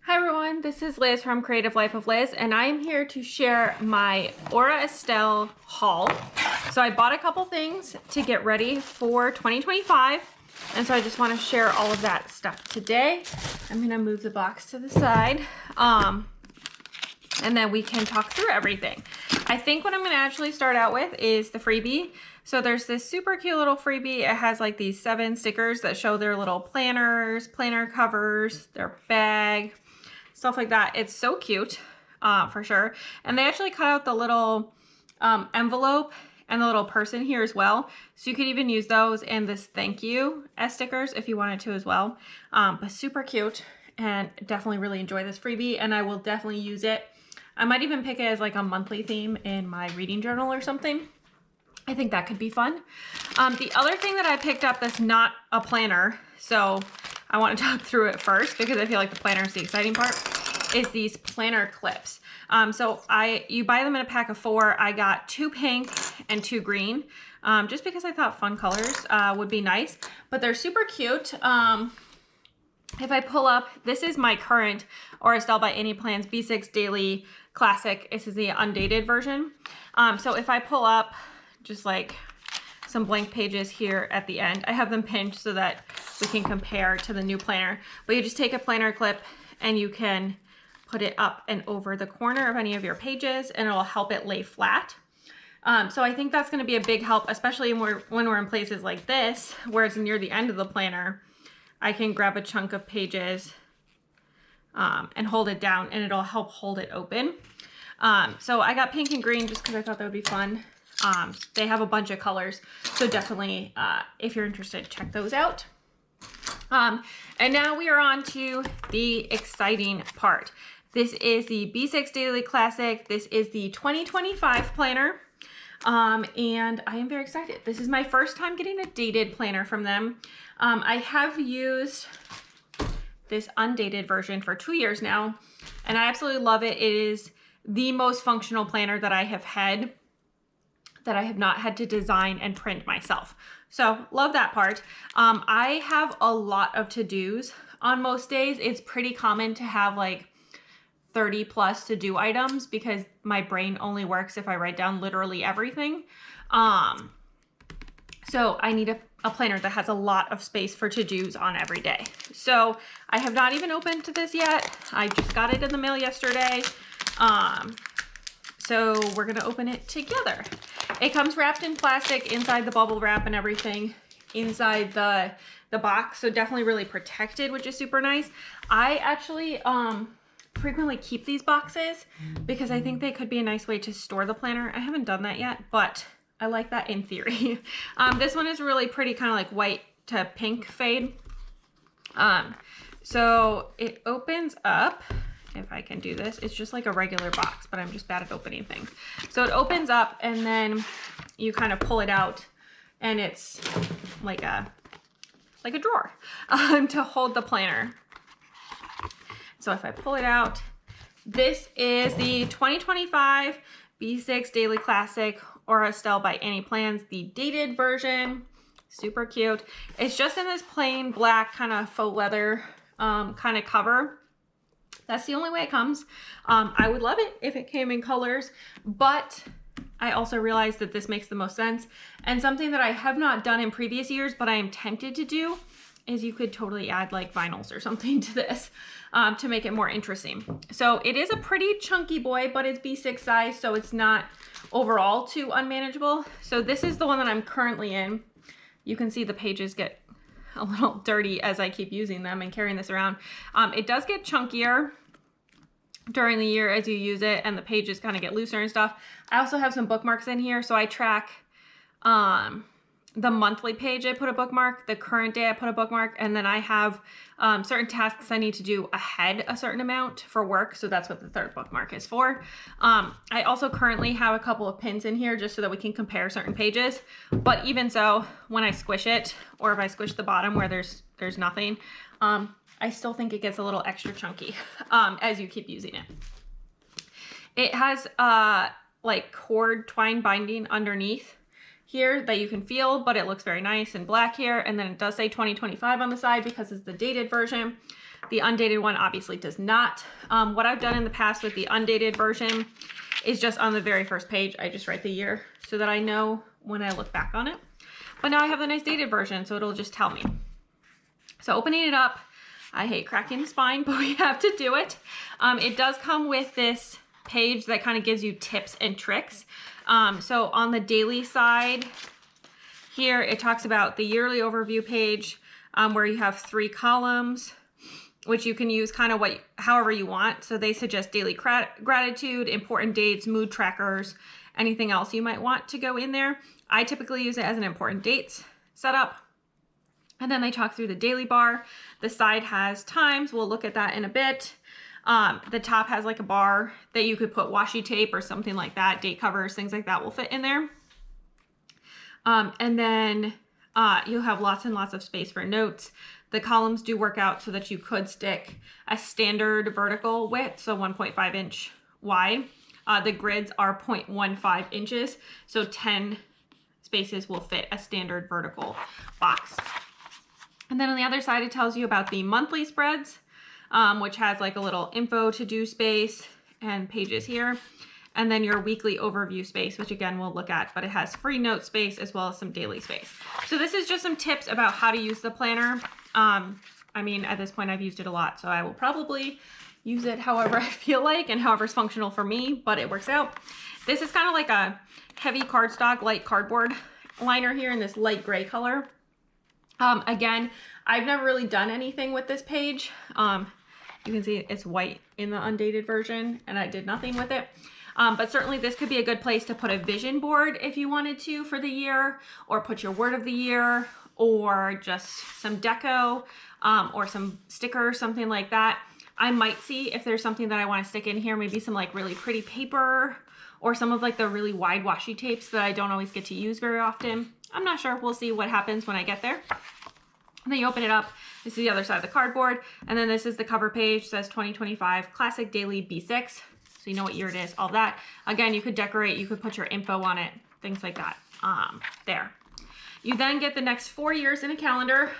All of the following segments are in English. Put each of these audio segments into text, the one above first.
Hi everyone, this is Liz from Creative Life of Liz, and I am here to share my Aura Estelle haul. So I bought a couple things to get ready for 2025, and so I just want to share all of that stuff today. I'm going to move the box to the side, and then we can talk through everything. I think what I'm going to actually start out with is the freebie. So there's this super cute little freebie. It has like these 7 stickers that show their little planners, planner covers, their bag, stuff like that. It's so cute, for sure. And they actually cut out the little envelope and the little person here as well. So you could even use those and this thank you as stickers if you wanted to as well. But super cute, and definitely really enjoy this freebie, and I will definitely use it. I might even pick it as like a monthly theme in my reading journal or something. I think that could be fun. The other thing that I picked up that's not a planner, so I want to talk through it first because I feel like the planner is the exciting part, is these planner clips. So you buy them in a pack of 4. I got 2 pink and 2 green, just because I thought fun colors would be nice, but they're super cute. If I pull up, this is my current Aura Estelle by Any Plans B6 Daily Classic. This is the undated version. So if I pull up just like some blank pages here at the end, I have them pinned so that we can compare to the new planner. But you just take a planner clip and you can put it up and over the corner of any of your pages, and it'll help it lay flat. So I think that's going to be a big help, especially when we're in places like this where it's near the end of the planner. I can grab a chunk of pages and hold it down, and it'll help hold it open. So I got pink and green just because I thought that would be fun. They have a bunch of colors, so definitely, if you're interested, check those out. And now we are on to the exciting part. This is the B6 Daily Classic. This is the 2025 planner. And I am very excited. This is my first time getting a dated planner from them. I have used this undated version for 2 years now, and I absolutely love it. It is the most functional planner that I have had, that I have not had to design and print myself. So love that part. I have a lot of to-dos on most days. It's pretty common to have like 30 plus to-do items because my brain only works if I write down literally everything. So I need a planner that has a lot of space for to-dos on every day. So I have not even opened this yet. I just got it in the mail yesterday. So we're gonna open it together. It comes wrapped in plastic inside the bubble wrap and everything inside the box. So definitely really protected, which is super nice. I actually frequently keep these boxes because I think they could be a nice way to store the planner. I haven't done that yet, but I like that in theory. This one is really pretty, kind of like white to pink fade. So it opens up. If I can do this, it's just like a regular box, but I'm just bad at opening things. So it opens up and then you kind of pull it out, and it's like a drawer to hold the planner. So if I pull it out, this is the 2025 B6 Daily Classic Aura Estelle by Any Plans, the dated version. Super cute. It's just in this plain black kind of faux leather kind of cover. That's the only way it comes. I would love it if it came in colors, but I also realized that this makes the most sense. And something that I have not done in previous years, but I am tempted to do, is you could totally add like vinyls or something to this to make it more interesting. So it is a pretty chunky boy, but it's B6 size, so it's not overall too unmanageable. So this is the one that I'm currently in. You can see the pages get a little dirty as I keep using them and carrying this around. It does get chunkier during the year as you use it, and the pages kind of get looser and stuff. I also have some bookmarks in here, so I track the monthly page I put a bookmark, the current day I put a bookmark, and then I have certain tasks I need to do ahead a certain amount for work, so that's what the third bookmark is for. I also currently have a couple of pins in here just so that we can compare certain pages, but even so, when I squish it, or if I squish the bottom where there's nothing, I still think it gets a little extra chunky as you keep using it. It has like cord twine binding underneath, here that you can feel, but it looks very nice and black here. And then it does say 2025 on the side because it's the dated version. The undated one obviously does not. What I've done in the past with the undated version is just on the very first page, I just write the year so that I know when I look back on it. But now I have the nice dated version, so it'll just tell me. So opening it up, I hate cracking the spine, but we have to do it. It does come with this page that kind of gives you tips and tricks. So on the daily side here, it talks about the yearly overview page where you have 3 columns, which you can use kind of however you want. So they suggest daily gratitude, important dates, mood trackers, anything else you might want to go in there. I typically use it as an important dates setup. And then they talk through the daily bar. The side has times. We'll look at that in a bit. The top has like a bar that you could put washi tape or something like that. Date covers, things like that will fit in there. And then you'll have lots and lots of space for notes. The columns do work out so that you could stick a standard vertical width, so 1.5 inch wide. The grids are 0.15 inches, so 10 spaces will fit a standard vertical box. And then on the other side, it tells you about the monthly spreads, which has like a little info to do space and pages here. And then your weekly overview space, which again, we'll look at, but it has free note space as well as some daily space. So this is just some tips about how to use the planner. I mean, at this point I've used it a lot, so I will probably use it however I feel like and however's functional for me, but it works out. This is kind of like a heavy cardstock, light cardboard liner here in this light gray color. Again, I've never really done anything with this page. You can see it's white in the undated version and I did nothing with it. But certainly this could be a good place to put a vision board if you wanted to for the year, or put your word of the year, or just some deco, or some stickers, something like that. I might see if there's something that I want to stick in here, maybe some like really pretty paper or some of like the really wide washi tapes that I don't always get to use very often. I'm not sure. We'll see what happens when I get there. And then you open it up. This is the other side of the cardboard. And then this is the cover page. It says 2025 Classic Daily B6. So you know what year it is, all that. Again, you could decorate, you could put your info on it, things like that. There. You then get the next 4 years in a calendar.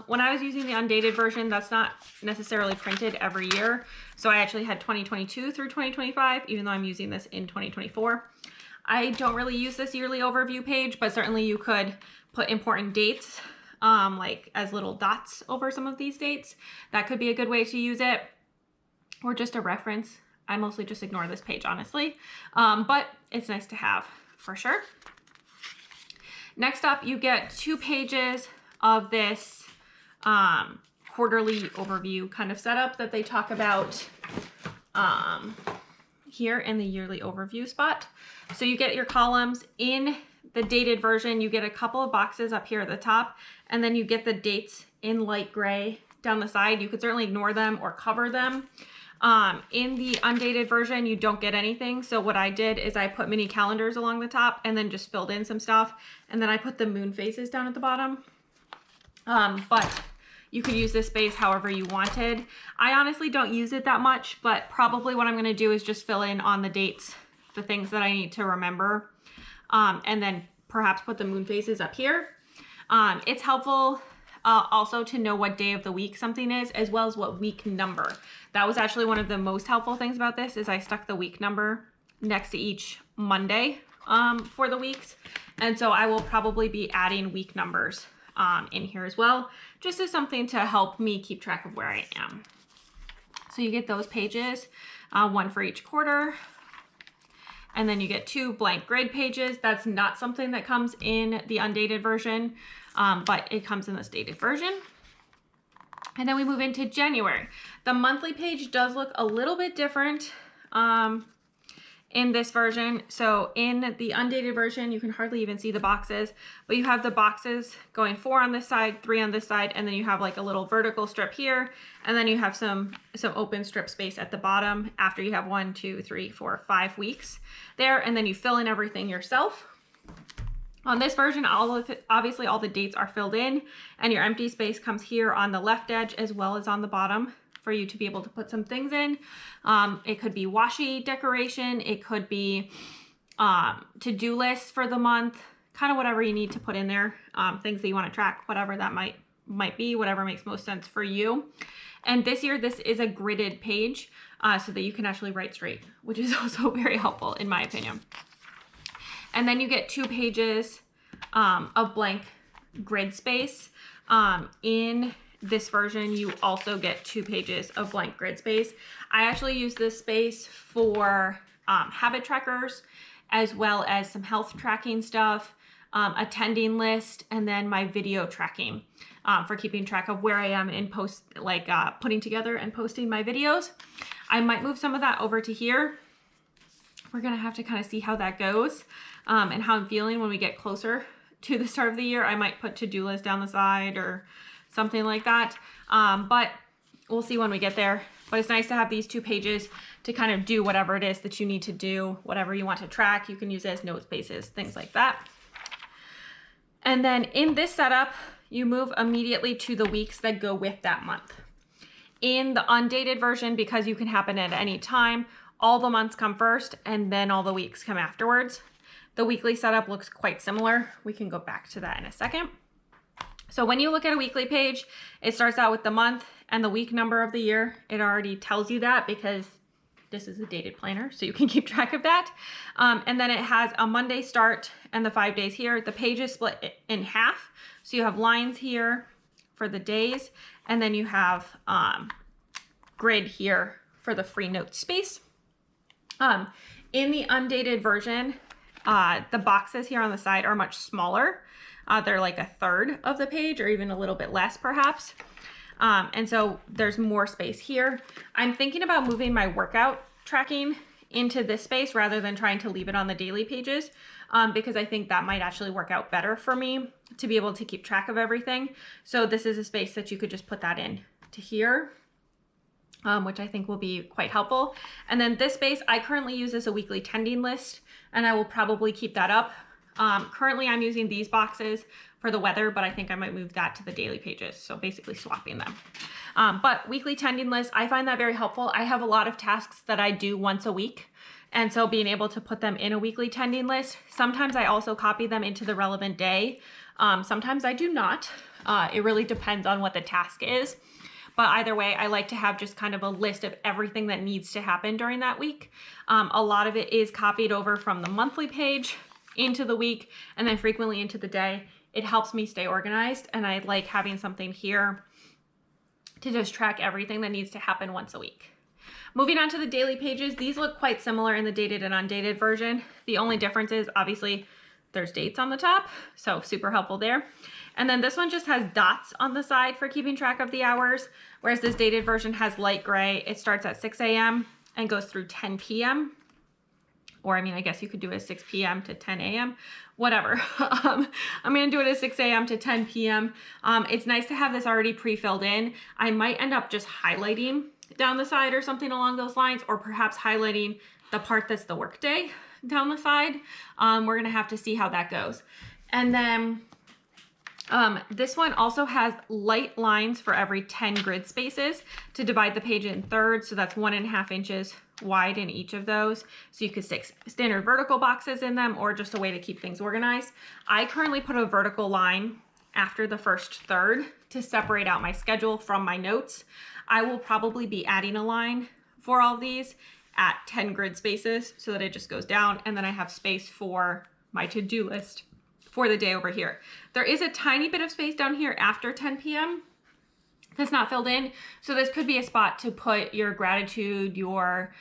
When I was using the undated version, that's not necessarily printed every year. So I actually had 2022 through 2025, even though I'm using this in 2024. I don't really use this yearly overview page, but certainly you could put important dates, like as little dots over some of these dates. That could be a good way to use it, or just a reference. I mostly just ignore this page, honestly, but it's nice to have for sure. Next up, you get 2 pages of this quarterly overview kind of setup that they talk about here in the yearly overview spot. So you get your columns in the dated version. You get a couple of boxes up here at the top, and then you get the dates in light gray down the side. You could certainly ignore them or cover them. In the undated version, you don't get anything. So what I did is I put mini calendars along the top and then just filled in some stuff. And then I put the moon phases down at the bottom. But you could use this space however you wanted. I honestly don't use it that much, but probably what I'm going to do is just fill in on the dates, the things that I need to remember. And then perhaps put the moon phases up here. It's helpful also to know what day of the week something is, as well as what week number. That was actually one of the most helpful things about this, is I stuck the week number next to each Monday for the weeks. And so I will probably be adding week numbers in here as well, just as something to help me keep track of where I am. So you get those pages, 1 for each quarter. And then you get 2 blank grid pages. That's not something that comes in the undated version, but it comes in this dated version. And then we move into January. The monthly page does look a little bit different in this version. So in the undated version, you can hardly even see the boxes, but you have the boxes going 4 on this side, 3 on this side, and then you have like a little vertical strip here, and then you have some open strip space at the bottom after you have 1, 2, 3, 4, 5 weeks there, and then you fill in everything yourself. On this version, obviously all the dates are filled in, and your empty space comes here on the left edge as well as on the bottom for you to be able to put some things in. It could be washi decoration. It could be to-do lists for the month, kind of whatever you need to put in there, things that you want to track, whatever that might be, whatever makes most sense for you. And this year, this is a gridded page so that you can actually write straight, which is also very helpful in my opinion. And then you get 2 pages of blank grid space. In this version, you also get 2 pages of blank grid space. I actually use this space for habit trackers, as well as some health tracking stuff, attending list, and then my video tracking for keeping track of where I am in putting together and posting my videos. I might move some of that over to here. We're gonna have to kind of see how that goes and how I'm feeling when we get closer to the start of the year. I might put to-do list down the side or something like that, but we'll see when we get there. But it's nice to have these 2 pages to kind of do whatever it is that you need to do, whatever you want to track. You can use it as note spaces, things like that. And then in this setup, you move immediately to the weeks that go with that month. In the undated version, because you can happen at any time, all the months come first and then all the weeks come afterwards. The weekly setup looks quite similar. We can go back to that in a second. So when you look at a weekly page, it starts out with the month and the week number of the year. It already tells you that because this is a dated planner, so you can keep track of that. And then it has a Monday start and the 5 days here. The page is split in half. So you have lines here for the days, and then you have grid here for the free note space. In the undated version, the boxes here on the side are much smaller. They're like a third of the page or even a little bit less perhaps. And so there's more space here. I'm thinking about moving my workout tracking into this space rather than trying to leave it on the daily pages because I think that might actually work out better for me to be able to keep track of everything. So this is a space that you could just put that in to here, which I think will be quite helpful. And then this space I currently use as a weekly tending list, and I will probably keep that up. Currently I'm using these boxes for the weather, but I think I might move that to the daily pages. So basically swapping them. But weekly tending list, I find that very helpful. I have a lot of tasks that I do once a week. And so being able to put them in a weekly tending list, sometimes I also copy them into the relevant day. Sometimes I do not. It really depends on what the task is. But either way, I like to have just kind of a list of everything that needs to happen during that week. A lot of it is copied over from the monthly page into the week and then frequently into the day. It helps me stay organized, and I like having something here to just track everything that needs to happen once a week. Moving on to the daily pages, these look quite similar in the dated and undated version. The only difference is obviously there's dates on the top, so super helpful there. And then this one just has dots on the side for keeping track of the hours, whereas this dated version has light gray. It starts at 6 a.m. and goes through 10 p.m. Or I mean, I guess you could do it 6 p.m. to 10 a.m., whatever. I'm gonna do it at 6 a.m. to 10 p.m. It's nice to have this already pre-filled in. I might end up just highlighting down the side or something along those lines, or perhaps highlighting the part that's the workday down the side. We're gonna have to see how that goes. And then this one also has light lines for every 10 grid spaces to divide the page in thirds. So that's 1.5 inches wide in each of those. So you could stick standard vertical boxes in them, or just a way to keep things organized. I currently put a vertical line after the first third to separate out my schedule from my notes. I will probably be adding a line for all these at 10 grid spaces so that it just goes down, and then I have space for my to-do list for the day over here. There is a tiny bit of space down here after 10 p.m. that's not filled in. So this could be a spot to put your gratitude, your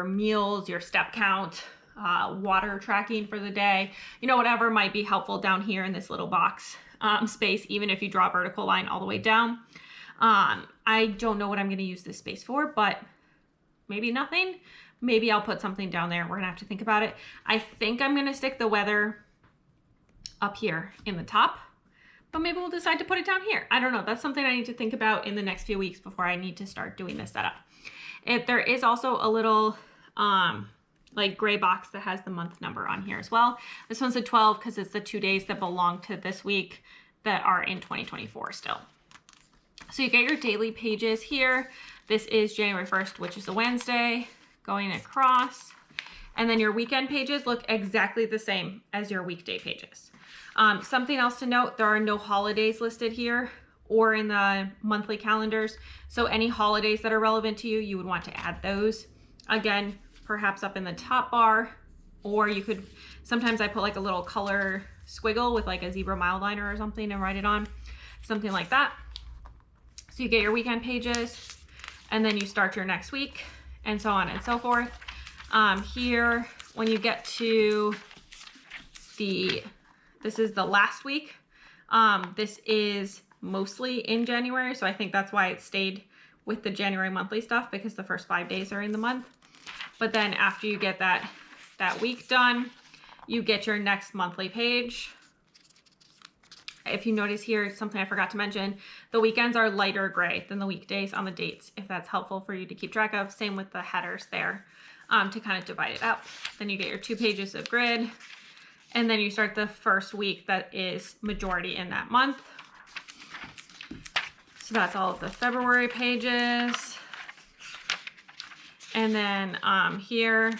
meals, your step count, water tracking for the day, you know, whatever might be helpful down here in this little box space, even if you draw a vertical line all the way down. I don't know what I'm gonna use this space for, but maybe nothing. Maybe I'll put something down there. We're gonna have to think about it. I think I'm gonna stick the weather up here in the top, but maybe we'll decide to put it down here. I don't know. That's something I need to think about in the next few weeks before I need to start doing this setup. There is also a little like gray box that has the month number on here as well. This one's a 12 because it's the 2 days that belong to this week that are in 2024 still. So you get your daily pages here. This is January 1st, which is a Wednesday, going across. And then your weekend pages look exactly the same as your weekday pages. Something else to note, there are no holidays listed here or in the monthly calendars. So any holidays that are relevant to you, you would want to add those. Again, perhaps up in the top bar, or you could, sometimes I put like a little color squiggle with like a zebra mile liner or something and write it on, something like that. So you get your weekend pages, and then you start your next week, and so on and so forth. Here, when you get to this is the last week. This is mostly in January, so I think that's why it stayed with the January monthly stuff, because the first 5 days are in the month. But then after you get that week done, you get your next monthly page. If you notice here, something I forgot to mention, the weekends are lighter gray than the weekdays on the dates, if that's helpful for you to keep track of. Same with the headers there, to kind of divide it up. Then you get your 2 pages of grid, and then you start the first week that is majority in that month. So that's all of the February pages. And then here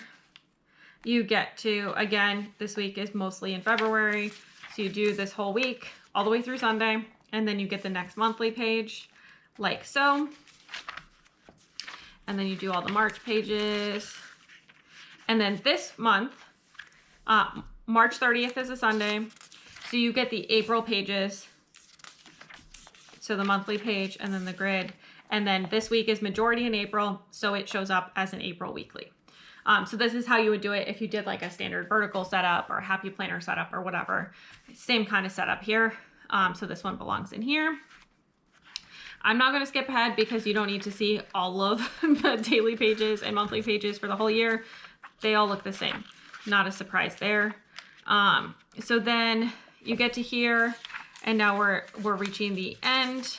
you get to, again, this week is mostly in February. So you do this whole week all the way through Sunday, and then you get the next monthly page like so. And then you do all the March pages. And then this month, March 30th is a Sunday. So you get the April pages. So the monthly page and then the grid. And then this week is majority in April, so it shows up as an April weekly. So this is how you would do it if you did like a standard vertical setup or happy planner setup or whatever. Same kind of setup here. So this one belongs in here. I'm not going to skip ahead because you don't need to see all of the daily pages and monthly pages for the whole year. They all look the same. Not a surprise there. So then you get to here, and now we're reaching the end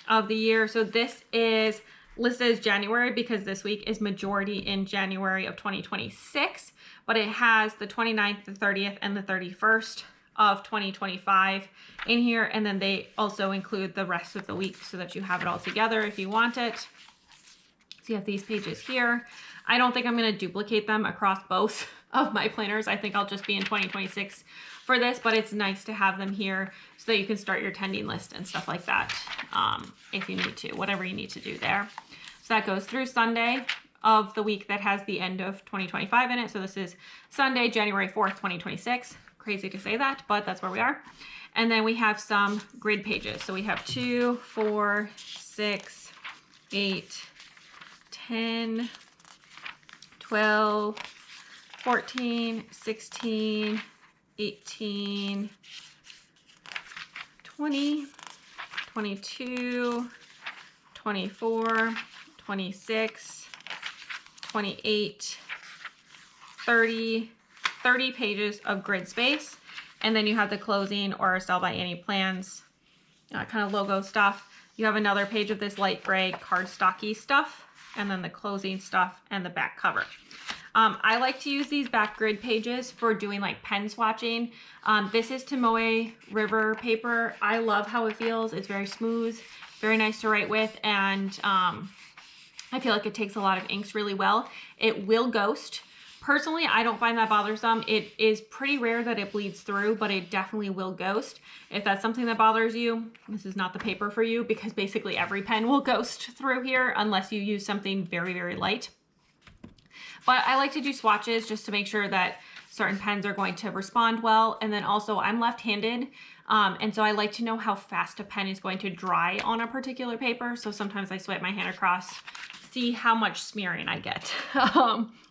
of the year. So this is listed as January because this week is majority in January of 2026, but it has the 29th, the 30th, and the 31st of 2025 in here. And then they also include the rest of the week so that you have it all together if you want it. So you have these pages here. I don't think I'm going to duplicate them across both of my planners. I think I'll just be in 2026 for this, but it's nice to have them here so that you can start your tending list and stuff like that if you need to, whatever you need to do there. So that goes through Sunday of the week that has the end of 2025 in it. So this is Sunday, January 4th, 2026. Crazy to say that, but that's where we are. And then we have some grid pages. So we have 2, 4, 6, 8, 10, 12, 14, 16, 18, 20, 22, 24, 26, 28, 30 pages of grid space. And then you have the closing or Estelle by Annie plans, kind of logo stuff. You have another page of this light gray cardstocky stuff, and then the closing stuff and the back cover. I like to use these back grid pages for doing like pen swatching. This is Tomoe River paper. I love how it feels. It's very smooth, very nice to write with, and I feel like it takes a lot of inks really well. It will ghost. Personally, I don't find that bothersome. It is pretty rare that it bleeds through, but it definitely will ghost. If that's something that bothers you, this is not the paper for you, because basically every pen will ghost through here unless you use something very, very light. But I like to do swatches just to make sure that certain pens are going to respond well. And then also I'm left-handed, and so I like to know how fast a pen is going to dry on a particular paper. So sometimes I swipe my hand across, see how much smearing I get.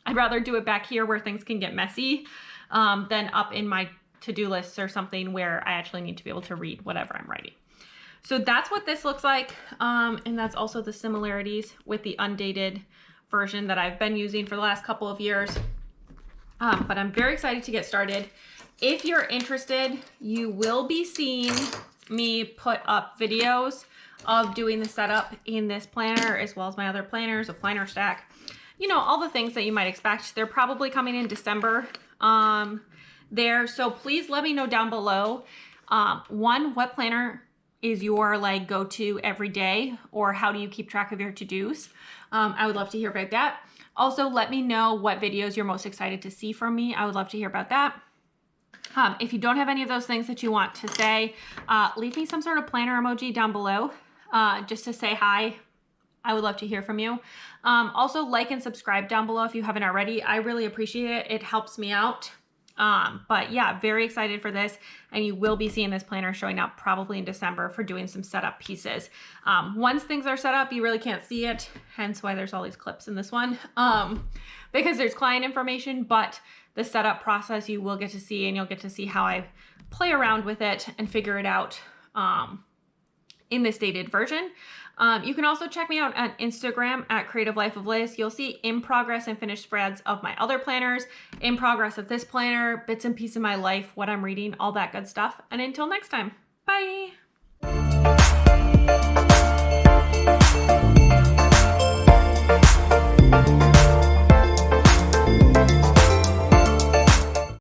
I'd rather do it back here where things can get messy than up in my to-do lists or something where I actually need to be able to read whatever I'm writing. So that's what this looks like. And that's also the similarities with the undated version that I've been using for the last couple of years. But I'm very excited to get started. If you're interested, you will be seeing me put up videos of doing the setup in this planner, as well as my other planners, a planner stack, you know, all the things that you might expect. They're probably coming in December there. So please let me know down below, one, what planner is your like go-to every day, or how do you keep track of your to-dos? I would love to hear about that. Also, let me know what videos you're most excited to see from me. I would love to hear about that. If you don't have any of those things that you want to say, leave me some sort of planner emoji down below just to say hi. I would love to hear from you. Also, like and subscribe down below if you haven't already. I really appreciate it. It helps me out. But yeah, very excited for this. And you will be seeing this planner showing up probably in December for doing some setup pieces. Once things are set up, you really can't see it. Hence why there's all these clips in this one. Because there's client information, but the setup process you will get to see, and you'll get to see how I play around with it and figure it out in this dated version. You can also check me out on Instagram at Creative Life of Liz. You'll see in progress and finished spreads of my other planners, in progress of this planner, bits and pieces of my life, what I'm reading, all that good stuff. And until next time, bye.